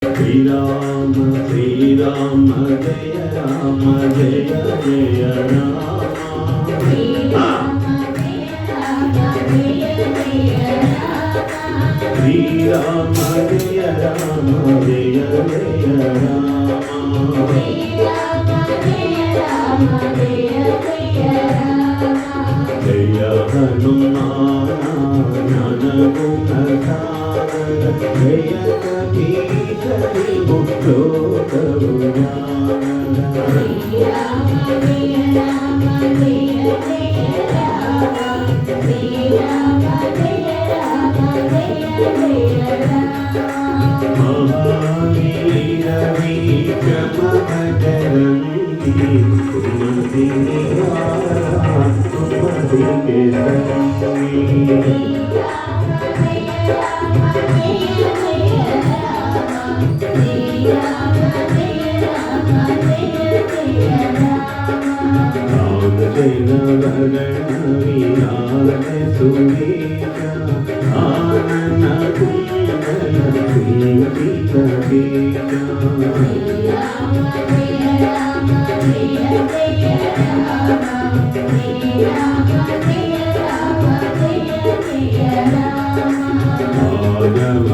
శ్రీరామ శ్రీరామ జయ రామ జయ జయ రామ శ్రీరామ జయ రామ జయ జయ రామ జయ హనుమాన జ్ఞాన గుణ సాగర జయ కపీశ ముక్తోక మహావీర విక్రమకరంతి సుమతి నివార సుమతి కేసరి జయ వరణ విరాజ సురేశ ఆనన కుందన శ్రీవతి కపీశ మాధవ